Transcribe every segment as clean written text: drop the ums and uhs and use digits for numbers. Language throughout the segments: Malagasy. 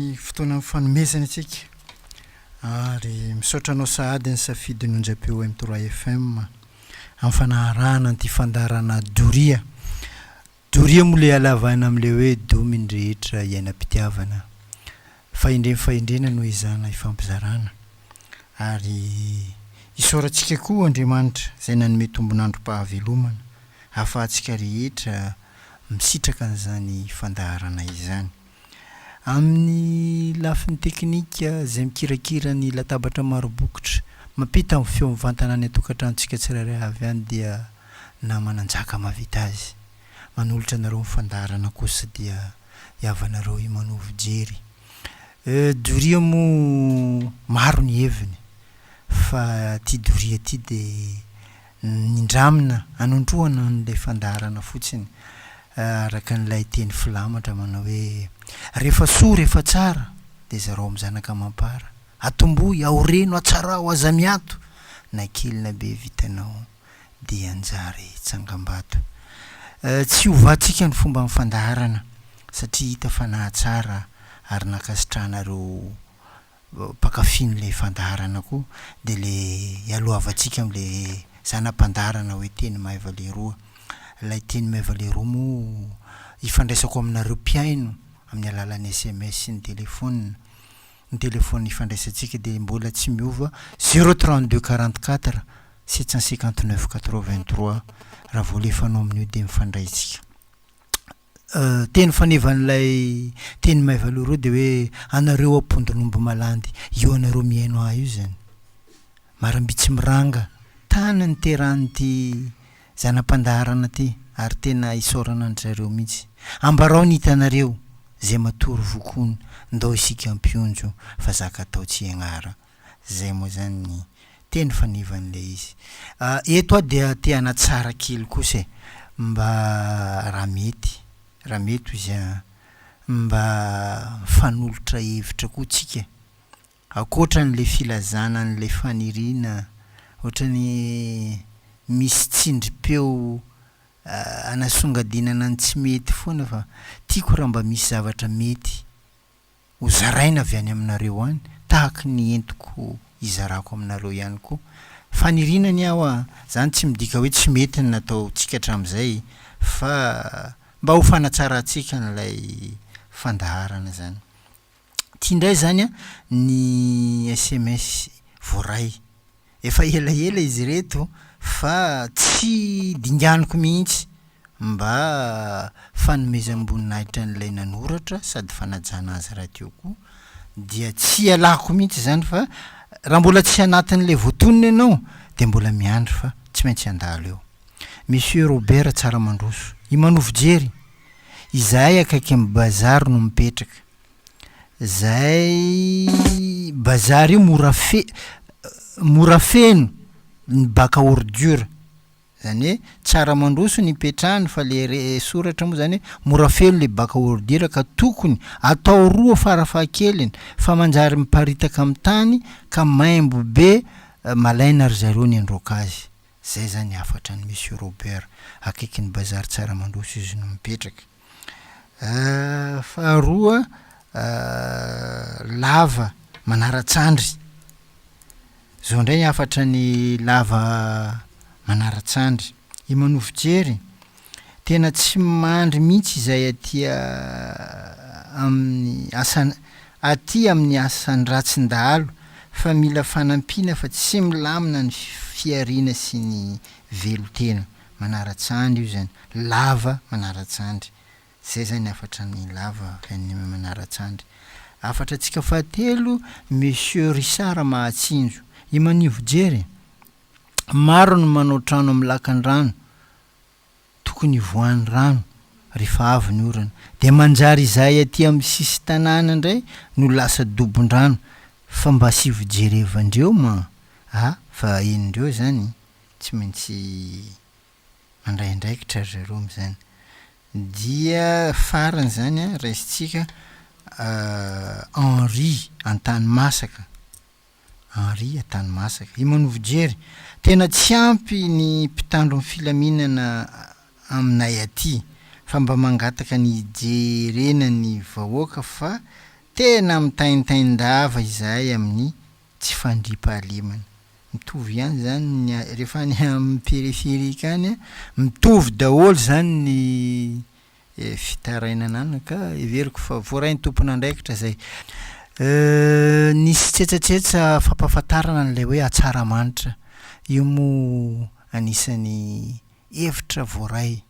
ny fotoana fanomezana atsika ary misaotra anao sahady ny safidy nonjapeo M3 FM amin'ny fanarahana anty Fanabeazana-Doria moa le alavana am'le hoe dominy rehetra iainam-pitiavana fahendrena no izana ifampizarana ary isaorantsika koa Andriamanitra izay nanome tombon'androm-pahavelomana ahafahantsika rehetra misitraka an'izany fandaharana izany. Amin'ny lafiny teknika izay mikirakira ny latabatra maro bokotra mampita amin'ny feo mivantana ny atokantranontsika tsirairay avy any dia namananjaka mavita azy manolotra anareo mifandaharana kosa dia iavanareo Imanovojery. Doria moa maro ny heviny fa ty Doria ty de nindramina anondroana n'ilay fandaharana fotsiny araka n'ilay teny filamatra manao hoe rehefa soa rehefa tsara de zareo am'zanaka mampara atomboy aoreno atsarao aza miato na kely na be vitanao de anjary tsangambato. Tsy hovatsika ny fomba mifandaharana satria hita fa nahatsara ary nakasitranareo pakafin'le fandaharana koa de le ialoavatsika am'le zanam-pandaharana hoe teny maivaleroa. Lay teny maivaleroa moa ifandraisako aminareo mpiaino amin'ny alalan'ny SMS sy ny telefôna. Ny telefôna ifandraisantsika de mbola tsy miova 032 44 759 83 raha voalefanao amin'io de mifandraitsika. Teny fanevan'ilay teny maivaleroa de hoe anareo ampondronombo malandy io anareo miaino io zany marambitsy miranga tany ny terany ty zanam-pandaharana ty ary tena isaorana ny zareo mihitsy ambarao ny hitanareo zay matory vokony ndao isika ampionjo fa zaka atao tsy agnara zay moa zany ny teny fanevan'le izy. Eto dia te hanatsara kely kosa mba raha mety izy mba fanolotra hevitra koa tsika akoatra n'le filazana n'le fanirina ohatrany misy tsindrim-peo anasongadinana ny tsy mety foana fa tiako raha mba misy zavatra mety ho zaraina avy any aminareo any tahaka ny entiko izarako aminareo ihany koa. Fanirinany aho zany tsy midika hoe tsy mety ny natao tsika hatram'izay fa mba ho fanatsaratsika n'ilay fandaharana zany. Tia indray zany ny SMS voaray efa elaela izy reto fa tsy dinganiko mihitsy mba fanomezam-boninahitra n'ilay nanoratra sady fanajana azy raha teo koa dia tsy alako mihitsy zany fa raha mbola tsy anatin'le voatonony ianao de mbola miandry fa tsy maintsy andalo eo. Monsieur Robert Tsaramandroso Imanovojery, izahay akaiky amin'ny bazary no mipetraka. Zay bazary io mora feno ny baka ordure zany hoe Tsaramandroso ny petrahany fa le soratra moa zany hoe mora feno le baka ordure ka tokony atao roa farafahakeliny fa manjary miparitaka amin'ny tany ka maimbo be malaina ry zareo ny androaka azy. Zay zany afatra ny Monsieur Robert akaiky ny bazary Tsaramandroso izy no mipetraka. Faharoa lava manaratsandry zao indray ny afatra ny lava manaratsandry. Imanovojery tena tsy mandry mihitsy izay aty amin'ny asany ratsin-dahalo fa mila fanampiana fa tsy milamina ny fiariana sy ny velotena. Manaratsandry io zany lava manaratsandry zay zany afatra ny lava ny manaratsandry. Afatra tsika fahatelo Monsieur Risara Mahatsinjo Imanovojery maro no manao trano amin'ny lakan-drano tokony voan'ny rano rehefa avy ny orana de manjary izay aty amin'ny sisy tanàna indray no lasa dobon-drano fa mba sy vojerevandreo fa enindreo zany tsy maintsy mandraindraikitra zareo am'zany. Dia farany zany raisitsika Henri Antanimasaka Imanovojery tena tsy ampy ny mpitandro ny filaminana aminay aty fa mba mangataka ny ijerena ny vahoaka fa tena mitaintaindava izahay amin'ny tsy fandriampahalemana. Mitovy ihany zany rehefa ny amin'ny périférika any mitovy daholo zany ny fitarainana any ka everiko fa voarainy tompona andraikitra zay. Nisy tsetsatetsa fampahafantarana an'ilay hoe atsaramanitra. Io moa anisan'ny hevitra voaray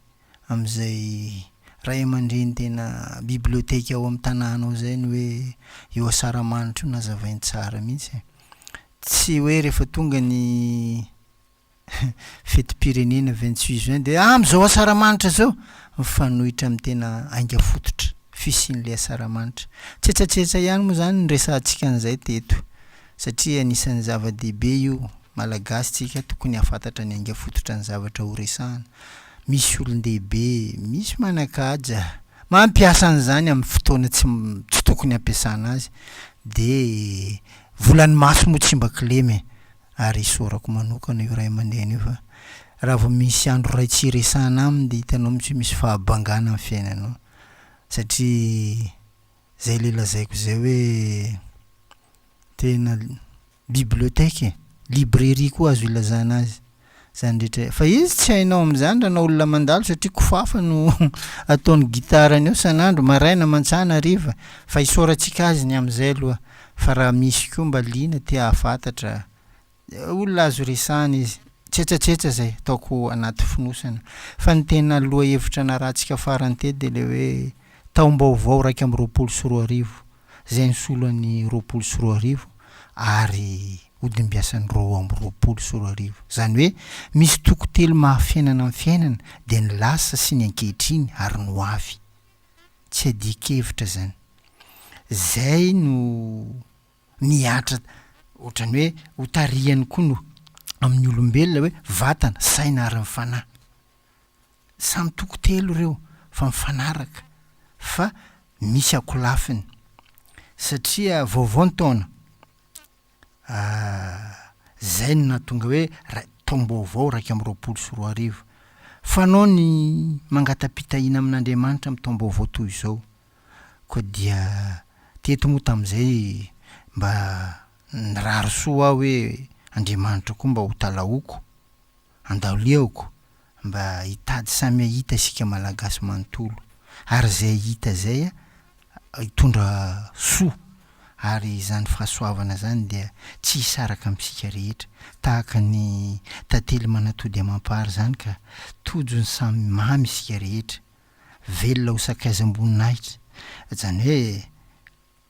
amin'izay ray aman-dreny tena biblioteka ao amin'ny tanànao zay ny hoe eo asaramanitra io nazavainy tsara mihitsy. Tsy hoe rehefa tonga ny fetim-pirenena 28 juin de am'izao asaramanitra zao mifanohitra amin'ny tena ainga fototra fisian'ilay asaramanitra. Tsetsatsetsa ihany moa zany nyresantsika an'izay teto satria anisan'ny zava-dehibe io malagasy tsika tokony hafantatra ny ainga fototra ny zavatra ho resahana. Misy olon-dehibe, misy manan-kaja mampiasa an'izany amin'ny fotoana tsy tokony ampiasana azy de volany maso moa tsy mba kilemy ary isaorako manokana io ray aman-dreny io fa raha vao misy andro ray tsy resahana aminy de hitanao mitsy misy fahabangana amin'ny fiainanao satria zay le lazaiko zay hoe tena biblioteka librairie koa azo ilazana azy zany rehetra fa izy tsy hainao amin'izany raha na olona mandalo satria kofafa no ataony gitarany eo san'andro maraina mantsana hariva fa isaorantsika azy ny amin'izay aloha fa raha misy koa mba liana tia hafantatra olona azo resahana izy tsetsatsetsa zay ataoko anaty finosana fa ny tena loha hevitra na rahantsika farany tety de le hoe taom-baovao 2024 zay ny soloan'ny 2024 ary odimbiasan'ny 2024 zany hoe misy toko telo mahafiainana amin'ny fiainana de ny lasa sy ny ankehitriny ary no avy tsy adikevitra zany zay no miatra ohatrany hoe hotariany koa no amin'ny olombelona hoe vatana saina ary ny fanahy samy toko telo reo fa mifanaraka fa misy akolafiny satria vaovao ny taona zay no natonga hoe taom-baovao 2024 fanao ny mangatapitahina amin'Andriamanitra amin'ny taom-baovao toy izao koa dia teto moa tam'izay mba nirary soa hoe Andriamanitra koa mba ho talaoko andaliako mba hitady samy hita isika malagasy manontolo ary zay hita zay hitondra soa ary zany fahasoavana zany dia tsy hisaraka amintsika rehetra tahaka ny tantely manatody amampary zany ka tojony samy mamy isika rehetra velona ho sakaizam-boninahitra zany hoe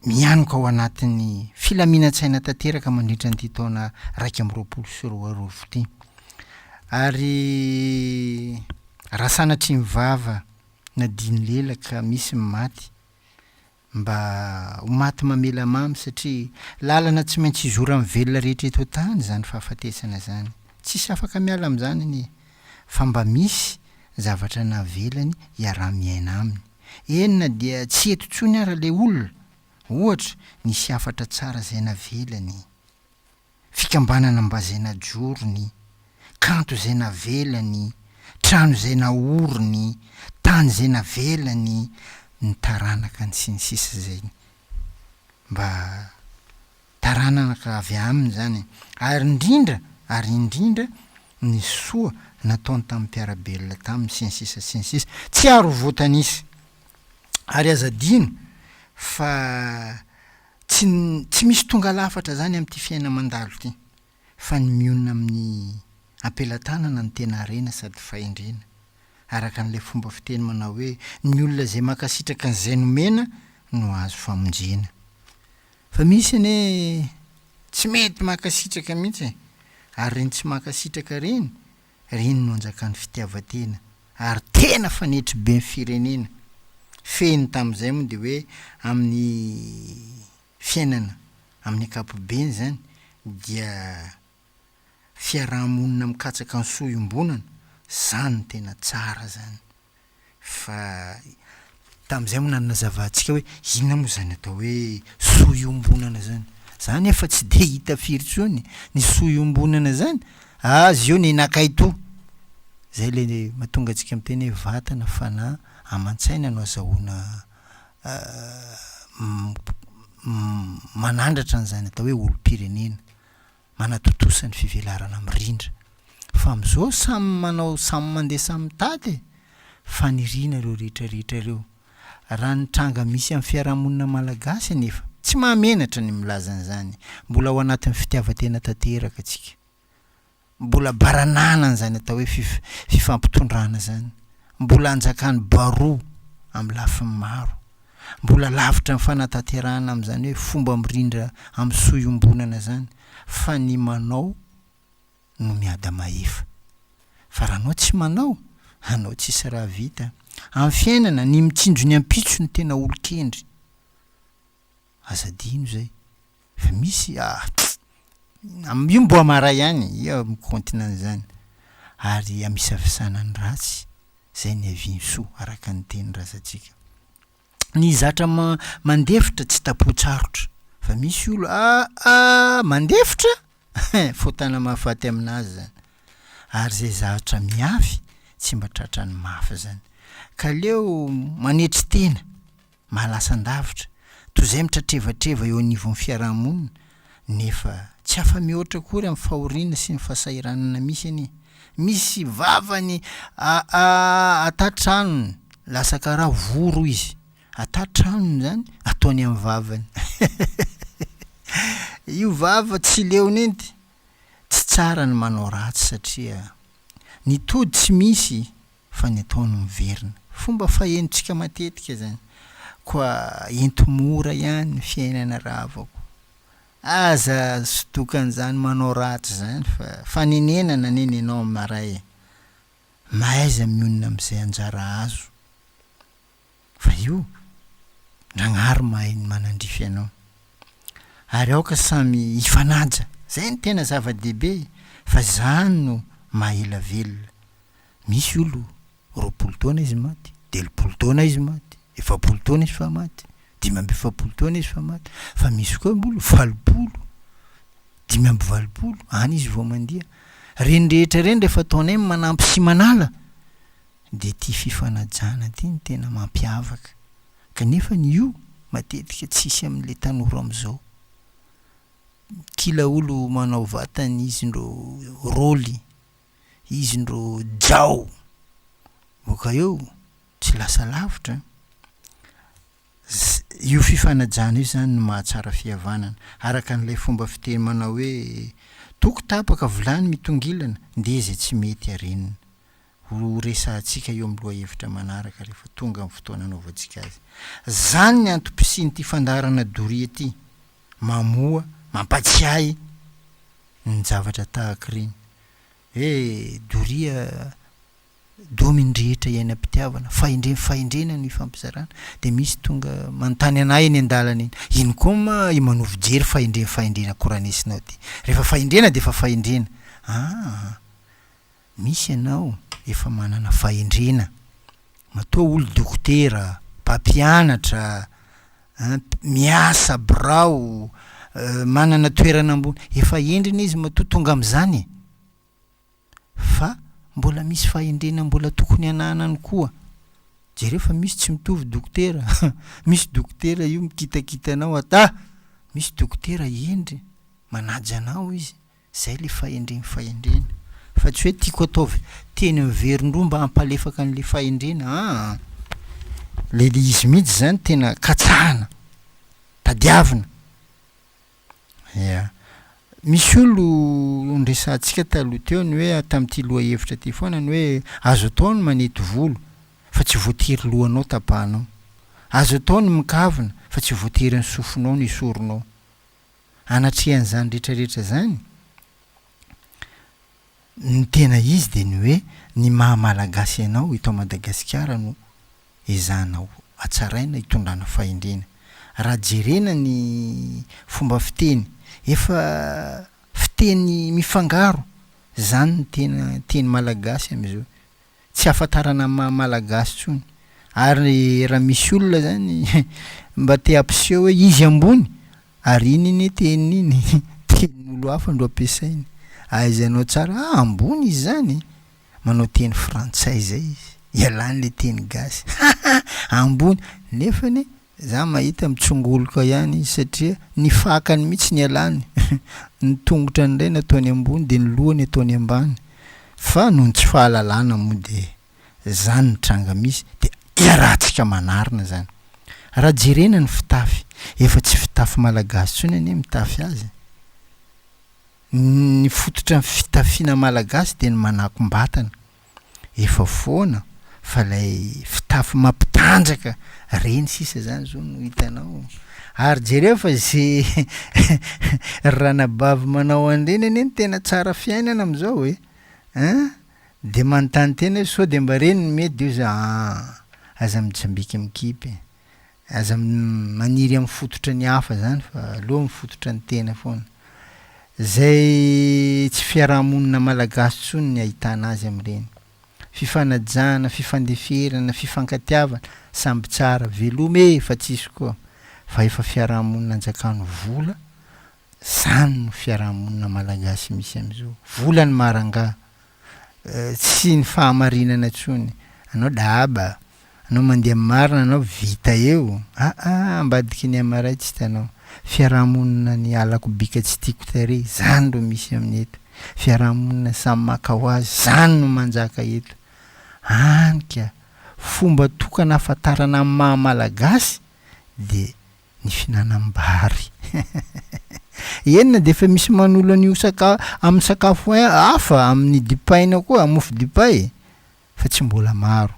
mianoka ao anatin'ny filaminantsaina tanteraka mandritra nyity taona 2024 ty ary raha sanatry mivava na diny lela ka misy maty mba ho maty mamela mamy satria lalana tsy maintsy izora amin'ny velona rehetra eto tany zany fahafatesana zany tsisy afaka miala amin'izany ny fa mba misy zavatra navelany iaraha-miaina aminy enina dia tsy eto ntsony ara le olona ohatra nisy afatra tsara zay navelany fikambanana mba zay najorony kanto zay navelany trano zay naorony tany zay navelany ny taranaka ny sinisisa zay mba taranaka avy aminy zany ary indrindra ny soa nataony tamin'ny mpiarabelona tamin'ny sinisisa tsy aro voatanisa ary azadino fa tsy misy tonga lafatra zany amin'ity fiaina mandalo ty fa ny mionona amin'ny ampelantanana ny tena rena sady fahendrena araka n'ilay fomba fiteny manao hoe ny olona zay makasitraka an'izay nomena no azo famonjena fa misy ane tsy mety makasitraka mihitsy ary reny tsy makasitraka reny no anjakan'ny fitiavatena ary tena fanetry be ny firenena feny tamin'izay moa de hoe amin'ny fiainana amin'ny ankapobeny zany dia fiarahamonina mikatsaka ny sohiombonana zany tena tsara zany fa tamin'izay moa nanazavatsika hoe inona moa zany atao hoe sohiombonana zany efa tsy de hita firy tsony ny sohiombonana zany azy eo ny nakaito zay le mahatonga antsika miteny hoe vatana fanahy aman-tsaina no azahoana manandratra an'izany atao hoe olo-pirenena manatotosany fivelarana mirindra fa am'izao samy mandeha samy tady fa nirina reo rehetrarehetra reo raha nitranga misy amin'ny fiarahamonina malagasy nefa tsy mahamenatra ny milaza an'izany mbola ao anatin'ny fitiavan-tena tanteraka atsika mbola baranana an'izany atao hoe fifampitondrana zany mbola anjakany baroa amin'ny lafiny maro mbola lavitra ny fanatanterahana amin'izany hoe fomba mirindra amin'ny soiombonana zany fa ny manao no miada maefa fa raha anao tsy manao anao tsisy raha vita amin'ny fiainana ny mitsinjo ny ampitso ny tena olo-kendry azadino zay fa misy io mbo amara ihany ia mikontina an'izany ary amisavisana ny ratsy zay ny aviany soa araka ny teny rasantsika ny zatra mandefitra tsy tapo-tsarotra fa misy olo mandefitra fotana mahafaty aminazy zany ary zay zavatra miafy tsy mba tratra ny mafy zany ka leo manetry tena mahalasan-davitra toy izay mitratrevatreva eo anivon'ny fiarahamonina nefa tsy afa mihoatra kory amin'ny fahoriana sy ny fahasairanana misy anie misy vavany atatranony lasa karaha voro izy atatranony zany ataony amin'ny vavany io vava tsy leonenty tsy tsara ny manao ratsy satria ny tody tsy misy fa ny ataony miverina fomba fahenitsika matetika zany koa entomora ihany ny fiainana ravako aza sotokan'izany manao ratsy zany fa fanenenana nenenao maray mahaiza mionina amin'izay anjara azo fa io nagnary mahay ny manandrify anao ary aoka samy hifanaja zay ny tena zava-dehibe fa zany no mahela velona misy olo 20 taona izy maty 30 taona izy maty 70 taona izy fa maty 50 taona izy fa maty fa misy koa mbolo 40 520 any izy vao mandia reny rehetra reny rehefa ataonay manampy sy manala de ty fifanajana ty ny tena mampiavaka kanefa ny io matetika tsisy amin'le tanora am'izao kila olo manao vatany izy ndro rôly izy ndro jao boka eo tsy lasa lavitra io fifanajana io zany no mahatsara fihavanana araka n'ilay fomba fiteny manao hoe toko tapaka vilany mitongilana nde zay tsy mety arenina ho resantsika eo amin'ny loha hevitra manaraka rehefa tonga amin'ny fotoana anaovantsika azy zany ny antom-pisiny ty fandarana doria ty mamoa mampatsiahy ny zavatra tahaka reny doria dominy rehetra iainam-pitiavana fahendrena ny fampizarana de misy tonga manontany anay eny an-dalana iny koa ma Imanovojery fahendrena koranesinao ty rehefa fahendrena de efa fahendrena misy ianao efa manana fahendrena matoa olo dokotera mpampianatra miasa birao manana toerana ambony efa endrina izy matoa tonga am'izany fa mbola misy fahendrena mbola tokony ananany koa jereo fa misy tsy mitovy dokotera misy dokotera io mikitakitanao misy dokotera endry manaja anao izy zay le fahendrena fa tsy hoe tiako ataovy teny miverindroa mba hampalefaka an'le fahendrena le izy mihitsy zany tena katsahana tadiavina misy olo ndresantsika taloha teo ny hoe tamin'ity loha hevitra ty foana ny hoe azo atao ny manety volo fa tsy voatery lohanao tapahanao azo atao ny mikavina fa tsy voatery ny sofinao ny soronao anatrehan'izany rehetrarehetra zany ny tena izy de ny hoe ny mahamalagasy ianao ito Madagasikara no ezanao atsaraina hitondrana fahendrena raha jerena ny fomba fiteny efa fiteny mifangaro zany ny teny malagasy am'izao tsy afatarana malagasy tsony ary raha misy olona zany mba te ampiseho hoe izy ambony ary iny teny iny tenin'olo hafa ndro ampiasainy aizanao tsara ambony izy zany manao teny frantsay zay izy ialany le teny gasy ambony nefany za mahita mitsongoloka ihany izy satria ny fakany mihitsy ny alany ny tongotra ndray nataony ambony de ny lohany ataony ambany fa noho ny tsy fahalalana moa de zany ny tranga misy de iarahantsika manarina zany raha jerena ny fitafy efa tsy fitafy malagasy tsony anie mitafy azy ny fototra ny fitafiana malagasy de ny manakom-batana efa foana fa lay fitafy mampitanjaka reny sisa zany zao no hitanao ary jereo fa ze ranabavy manao andreny anie tena tsara fiainana am'izao de manontany tena sao de mba reny mety io za aza mitsambika mikipy aza maniry amin'ny fototra ny hafa zany fa aloha mifototra ny tena foana zay tsy fiarahamonina malagasy tsony ny ahitana azy am'ireny fifanajana fifandeferana fifankatiavana samby tsara velome fa tsisy koa fa efa fiarahamonina anjakano vola zany no fiarahamonina malagasy misy am'izao vola ny maranga tsy ny fahamarinana tsony anao daba anao mandeha marina anao vita eo ambadiky ny amaray tsy hitanao fiarahamonina ny alako bika tsy tiako tare zany ro misy amin'ny eto fiarahamonina samy maka ho azy zany no manjaka eto anika fomba tokana afatarana amin'ny mahamalagasy de ny finanam-bary enina de efa misy manolo an'io amin'ny sakafo hafa amin'ny dipaina koa mofo dipay fa tsy mbola maro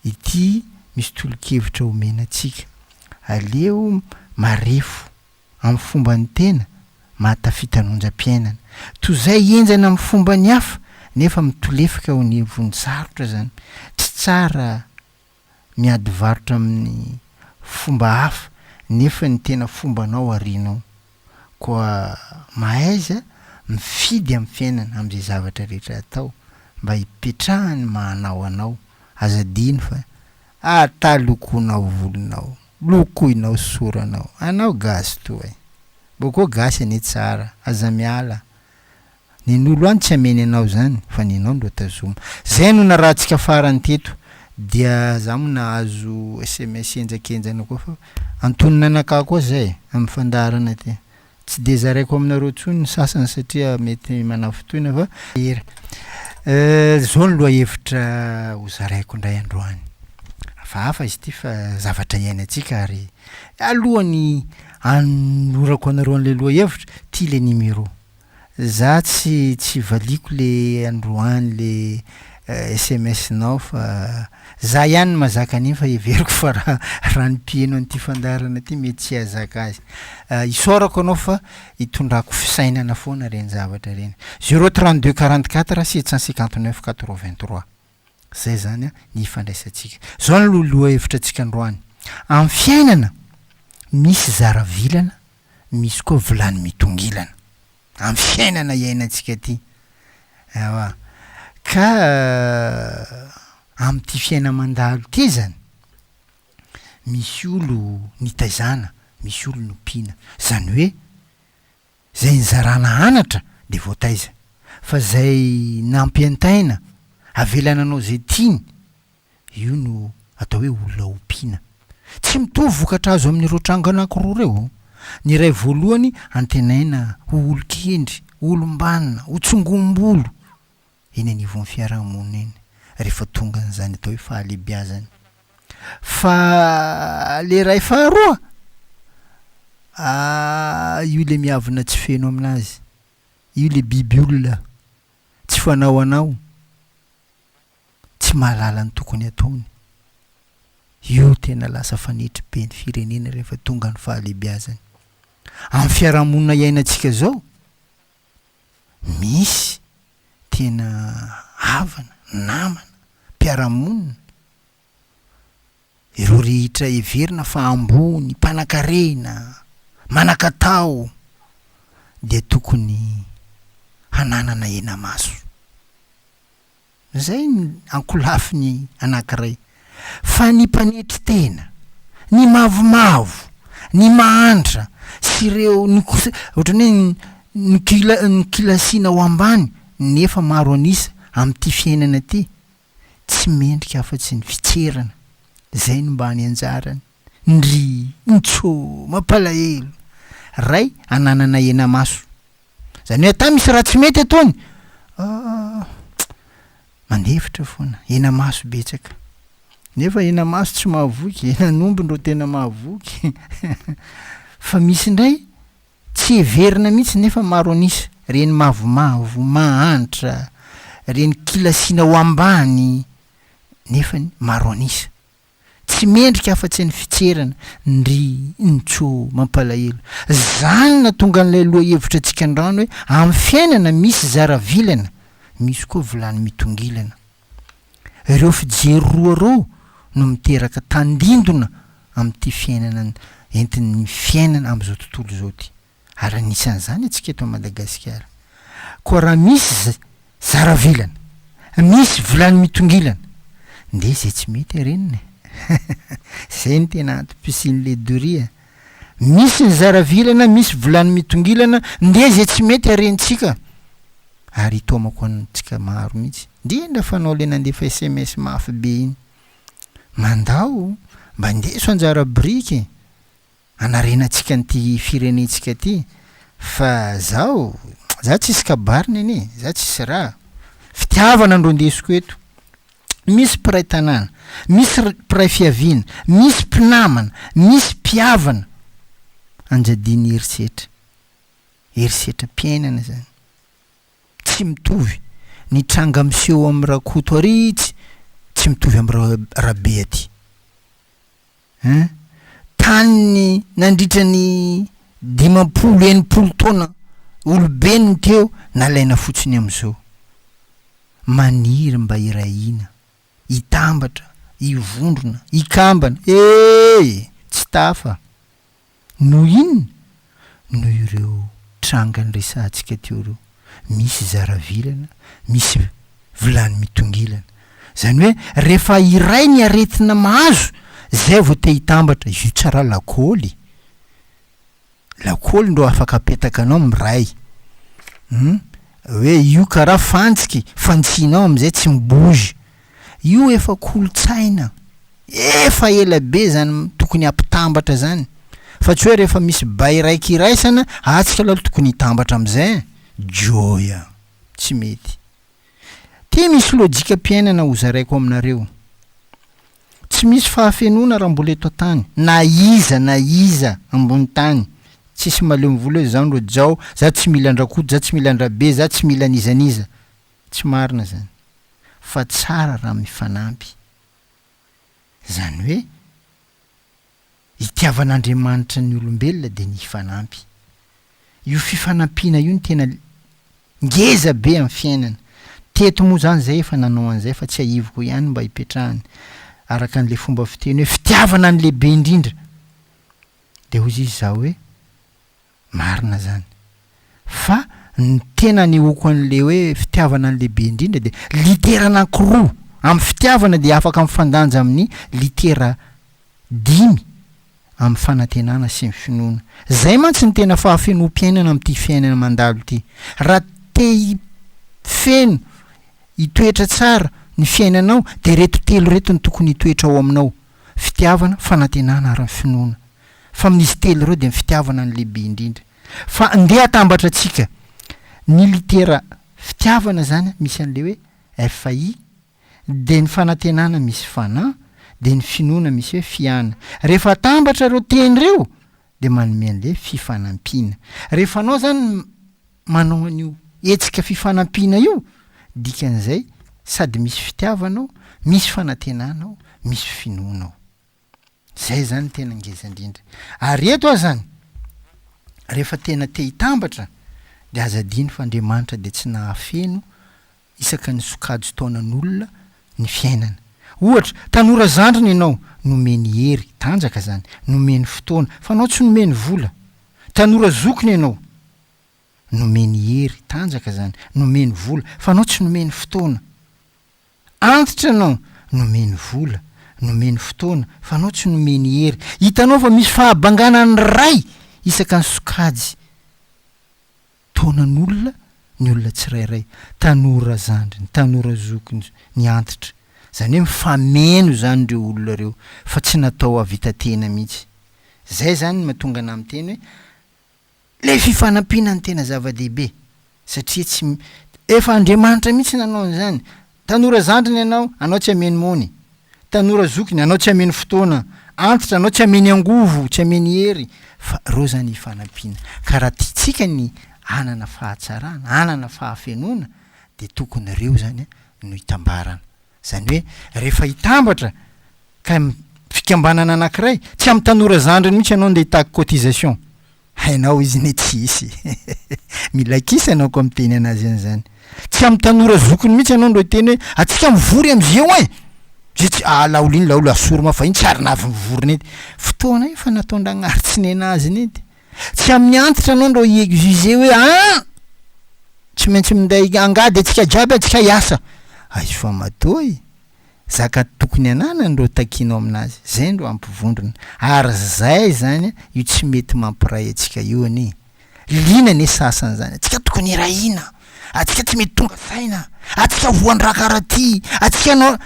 ity misy tolo-kevitra omenatsika aleo marefo amin'ny fomba ny tena mahatafitanonjam-piainana toy zay enjana amin'ny fomba ny hafa nefa mitolefika ho ny voninsarotra zany tsy tsara miady varotra amin'ny fomba hafa nefa ny tena fombanao arinao koa mahaiza mifidy amin'ny fiainana am'izay zavatra rehetra atao mba hipetrahany mahanao anao azadiny fa atalokonao volonao lokoinao soranao anao gasy toy boko gasy ane tsara aza miala nin'olo any tsy ameny anao zany fa ninao ndo tazoma zay no na rahantsika farany teto dia za mo nahazo SMS enjakenjana koa fa antonina anaka koa zay amin'ny fandarana ty tsy de zaraiko aminareo tsony ny sasany satria mety manafotoina fa zao ny loha hevitra ho zaraiko indray androany hafa izy ty fa zavatra iainantsika ary alohany anorako anareo an'le loha hevitra ty le numéro za tsy valiko le androany le SMS nao fa za ihany ny mazaka an'iny fa everiko fa raha ny mpieno an'ity fandarana ty mety tsy azaka azy isaorako anao fa hitondrako fisainana foana reny zavatra reny 032 44 759 83 zay zany ny ifandraisantsika zao ny loha hevitra antsika androany amin'ny fiainana misy zaravilana misy koa vilany mitongilana amin'ny fiainana iainantsika ty ewa ka amin'ity fiaina mandalo ty zany misy olo nitaizana misy olo nompiana zany hoe zay nizarana anatra de voataiza fa zay nampiantaina avelana anao zay tiany io no atao hoe olona ompiana tsy mitovy vokatra azo amin'ireo tranga anankiroa reo ny ray voalohany antenaina ho olo-kendry olom-banina ho tsongombolo eny anivon'ny fiarahamonina eny rehefa tonga n'izany atao hoe fahalebiazana fa le ray faharoa io le miavina tsy feno aminazy io le biby olona tsy fanao anao tsy mahalala ny tokony ataony io tena lasa fanitry be ny firenena rehefa tonga ny fahalebiazana amin'ny fiarahamonina iainantsika zao misy tena havana namana mpiarahamonina ireo rehetra everina fa ambony mpanan-karena manan-katao dia tokony hananana ena maso zay ny ankolafy ny anankiray fa ny mpanetry tena ny mavomavo ny mahantra sy ireo ohatrany hoe ny kilasiana ao ambany nefa maro anisa amin'ity fiainana ty tsy mendrika afa-tsy ny fitserana zay no mba ny anjarany ndry ntsô mampalahelo ray ananana ena maso zany hoe ata misy raha tsy mety ataony mandevitra foana ena maso betsaka nefa ena maso tsy mahavoky enanombo-ndreo tena mahavoky fa misy indray tsy heverina mihitsy nefa maro anisa reny mavomavo mahanitra reny kilasiana ho ambany nefa maro anisa tsy mendrika afa-tsy ny fitserana ndry ntsô mampalahelo zany na tonga n'ilay loha hevitra antsika andrano hoe amin'ny fiainana misy zaravilana misy koa volany mitongilana ireo fijery roa reo no miteraka tandindona amin'ity fiainana entin'ny fiainana amin'izao tontolo zao ty ary anisan'izany atsika eto Madagasikara koa raha misy zaravilana misy volany mitongilana nde zay tsy mety reniny zay ny tena antom-pisin'le doria misy ny zaravilana misy volany mitongilana nde zay tsy mety arentsika ary itomako antsika maro mihitsy ndrindra fanao le nandefa SMS mafy be iny mandao mba ndeso anjara briky anarenantsika n'ty firenentsika ty fa zao za tsisy kabariny anie za tsisy raha fitiavana andro ndesiko eto misy mpiray tanàna misy mpiray fiaviana misy mpinamana misy mpiavana anjadiny herisetra mpiainana zany tsy mitovy ny tranga miseho amin'ny rakoto aritsy tsy mitovy amin'ny rabe aty tany nandritra ny 50-60 taona olobeniny teo nalaina fotsiny am'izao maniry mba irahina itambatra ivondrona ikambana tsy tafa no inona no ireo tranga ny resantsika teo reo misy zaravilana misy volany mitongilana zany hoe rehefa iray ny aretina mahazo zay vao te hitambatra io tsara lakôly ndro afaka apetaka anao miray hoe io karaha fantsiky fantsianao am'izay tsy mibozy io efa kolotsaina efa ela be zany tokony ampitambatra zany fa tsy hoe rehefa misy bay raiky iraisana atsika aloha tokony hitambatra am'izay joya tsy mety ty misy lojika mpiainana ho zaraiko aminareo tsy misy fahafenona raha mbola eto tany na iza ambony tany tsisy maleo mivola hoe zao ndro jao za tsy mila andrakoto za tsy mila andrabe za tsy mila anizaniza tsy marina zany fa tsara raha mifanampy zany hoe itiavan'Andriamanitra ny olombelona de ny fanampy io fifanampiana io ny tena ngeza be amin'ny fiainana teto moa zany zay efa nanao an'izay fa tsy aivoko ihany mba hipetrahany araka an'le fomba fiteny hoe fitiavana ny lehibe indrindra de hozy izy zao hoe marina zany fa ny tena nyhoko an'le hoe fitiavana ny lehibe indrindra de litera anankiroa amin'ny fitiavana de afaka mifandanja amin'ny litera 5 amin'ny fanantenana sy ny finoana zay mantsy ny tena fahafenom-piainana amin'ity fiainana mandalo ity raha te feno hitoetra tsara ny fiainanao de reto telo reto ny tokony hitoetra ao aminao fitiavana fanantenana ary ny finoana fa amin'izy telo reo de fitiavana ny lehibe indrindra fa ndeha atambatra atsika ny litera fitiavana zany misy an'le hoe FI de ny fanantenana misy fana de ny finoana misy hoe fiana rehefa atambatra reo teny reo de manome an'le fifanampiana rehefa anao zany manao an'io etsika fifanampiana io dikan'izay sady misy fitiavanao misy fanantenanao misy finoanao zay zany tena ngeza indrindra ary eto aho zany rehefa tena te hitambatra de azadiny fa Andriamanitra de tsy nahafeno isaka ny sokajy taonan'olona ny fiainana ohatra tanora zandriny ianao nomeny hery tanjaka zany nomeny fotoana fa anao tsy nomeny vola tanora zokiny ianao nomeny hery tanjaka zany nomeny vola fa anao tsy nomeny fotoana antitra anao nomeny vola nomeny fotoana fa anao tsy nomeny hery hitanao fa misy fahabangana ny ray isaka ny sokajy taonan'olona ny olona tsirairay tanora zandriny tanora zokiny ny antitra zany hoe mifameno zany reo olona reo fa tsy natao avita tena mihitsy. Zay zany mahatonga ana amin'ny teny hoe le fifanampiana ny tena zava-dehibe satria tsy efa Andriamanitra mihitsy nanao an'izany. Tanora zandriny anao tsy ameny mony, tanora zokiny anao tsy ameny fotoana, antitra anao tsy ameny angovo, tsy ameny hery, fa reo zany hifanampiana. Ka raha tiatsika ny anana fahatsarana, anana fahafenona, de tokony reo zany no hitambarana. Zany hoe rehefa hitambatra ka fikambanana anankiray tsy amin'ny tanora zandriny mihitsy anao nde hitaky cotisation, hainao izy ne tsisy mila kisa anao ko miteny anazy an'izany. Tsy amin'ny tanora zokiny mihitsy anao ndo hiteny hoe atsika mivory am'zeo zay tsy laolo iny laolo asoroma fa iny tsy ary navy mivory nety, fotoana io fa nataon-dragnary ny anazy nety. Tsy amin'ny antitra anao ndo hiexiger hoe tsy maintsy minday angady atsika jiaby atsika hiasa, izy fa matoy zaka tokony anana ndro takinao aminazy, zay ndro ampivondrona. Ary zay zany io tsy mety mampiray atsika io anie. Lina ne sasany zany, atsika tokony irahina, atsika tsy mety tonga saina, atsika voandra karaha ty, atsika anao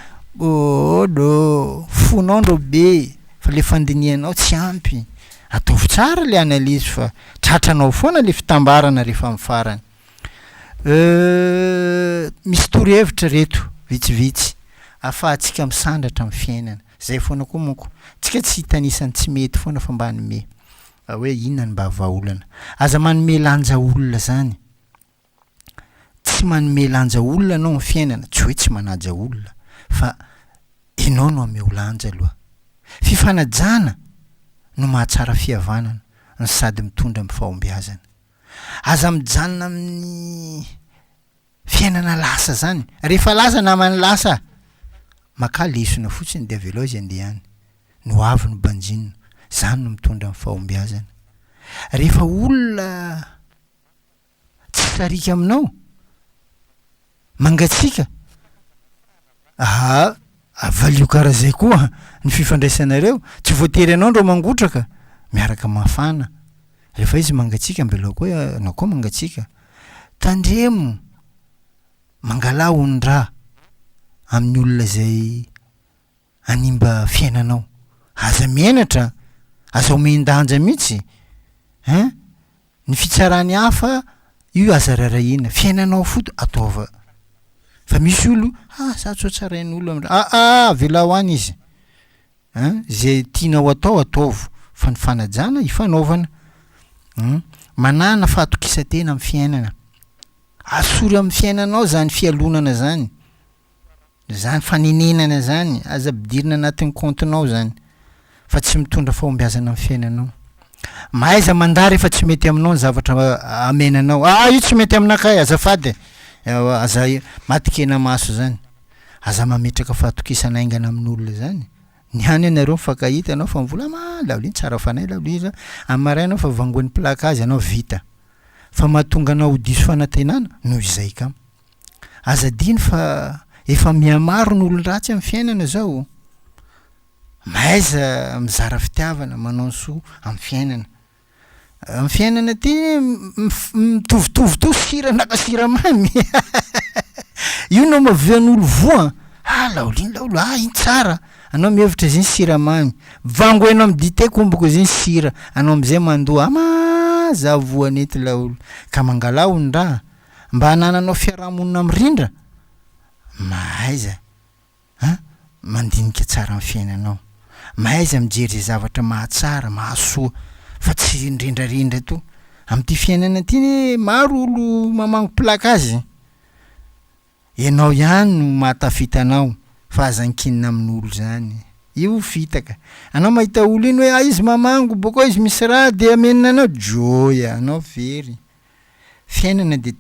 fonao ndro be, fa le fandinianao tsy ampy. Ataovy tsara le analyse fa tratranao foana le fitambarana rehefa amin'ny farany. Misy torohevitra reto vitsivitsy ahafahantsika misandratra amin'ny fiainana. Zay foana koa monko, tsika tsy hitanisany tsy mety foana fa mba manome hoe inona ny mba vahaolana. Aza manome lanja olona zany, tsy manome lanja olona anao amin'ny fiainana, tsy hoe tsy manaja olona, fa ianao no ame lanja aloha. Fifanajana no mahatsara fihavanana no sady mitondra amin'ny fahombiazana. Aza mijanona amin'ny fiainana lasa zany, rehefa lasa namany lasa maka lesona fotsiny de avelao izy andehany, no avy no banjinina, zany no mitondra amin'ny fahombiazana. Rehefa olona tsy sarika aminao mangatsika, avalio karaha zay koa ny fifandraisanareo, tsy voatery anao ndro mangotraka, miaraka mafana. Rehefa izy mangatsika mbelao koa anao koa mangatsika, tandremo mangala ondra amin'ny olona zay animba fiainanao, aza menatra, aza omendanja mihitsy, ny fitsarany hafa io aza rarahina, fiainanao foto ataova. Fa misy olo za tsy ho tsarain'olo vela ho any izy, zay tianao atao ataovo, fa ny fanajana hifanaovana. Manana fahatokisa-tena amin'ny fiainana, asory amin'ny fiainanao zany fialonana zany, zany fanenenana zany, aza bidirina anatin'ny comptenao zany, fa tsy mitondra fahombiazana amin'ny fiainanao. Mahaiza mandary efa tsy mety aminao ny zavatra amenanao, io tsy mety aminakay, azafady, aza matikena maso zany, aza mametraka fahatokisana aingana amin'olona zany. Ny hany anareo mifankahita anao fa mivola laolo iny tsara fanay, laolo iny amaray anao fa vangoan'ny plakazy anao vita, fa mahatonga anao ho diso fanantenana noho izay kamo. Aza diny fa efa mihamaro ny olon-dratsy amin'ny fiainana zao, mahaiza mizara fitiavana, manao soa amin'ny fiainana. Amin'ny fiainana ty mitovitovy to sira naka siramamy io no mahavian'olo voa, laolo iny laolo, iny tsara, anao mihevitra izy iny siramamy, vangoenao amin'ny dite komboko izy iny sira, anao am'izay mandoa za voanety laolo. Ka mangala ondra mba hanananao fiarahamonina mirindra, mahaiza mandinika tsara amin'ny fiainanao, mahaiza mijery zay zavatra mahatsara mahasoa, fa tsy indrindrarindra to. Amin'ity fiainana ty maro olo mamango plakazy, ianao ihany no mahatafita anao, fa aza ankinina amin'olo zany, io fitaka. Anao mahita olo iny hoe izy mamango boko izy misy raha de amenina anao, joya anao very. Fiainana de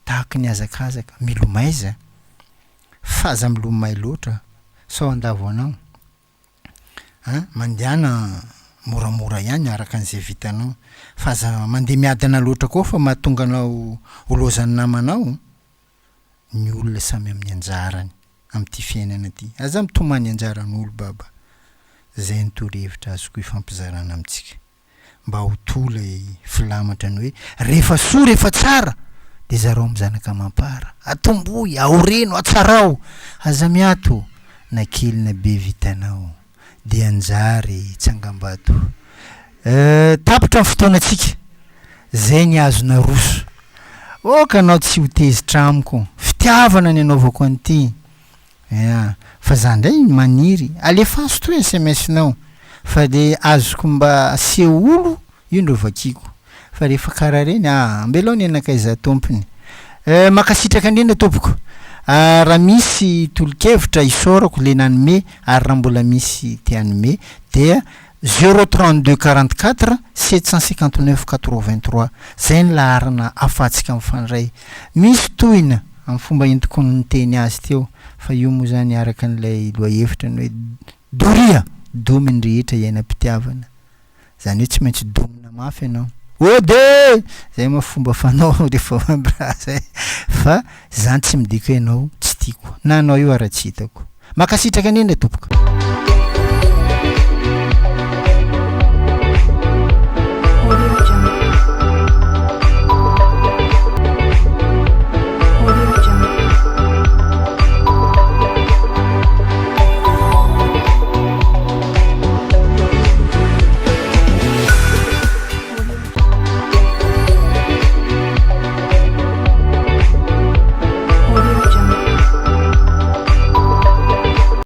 tahaka ny azakazaka, milomaiza fa aza milomay loatra sao andavo anao, mandehana moramora ihany araka an'izay vitanao, fa aza mandeha miadana loatra koa fa mahatonga anao holozan'ny namanao. Ny olona samy amin'ny anjarany amin'ity fiainana ty, aza mitomany anjaran'olo baba. Zay ny torohevitra azoko ifampizarana amintsika, mba ho tola filamatra ny hoe rehefa soa rehefa tsara de zareo amin'ny zanaka mampara, atomboy, aoreno, atsarao, aza miato, na kely na be vitanao de anjary tsangambato tapitra ny fotoanantsika zay ny azona roso oka anao tsy ho tezitra amiko fitiavana ny anaovako an'ity fa za ndray maniry alefaso to SMS-nao fa de azoko mba aseho olo io ndro vakiko fa rehefa karaha reny ambelao ny anakaiza tompony makasitraka indrindra tompoko raha misy tolo-kevitra isorako le nanome ary raha mbola misy tianome dia 032 44 759 83 zay ny laharana afatsika mifandray misy tohina amin'ny fomba entiko ny teny azy teo fa io moa zany araka an'ilay loahevitra ny hoe doria dominy rehetra iainam-pitiavana zany hoe tsy maintsy domina mafy ianao de zay ma fomba fanao rehefa mambraza fa zany tsy midiko ianao tsy tiako na anao io ara-tsy hitako makasitraka indrindra tompoko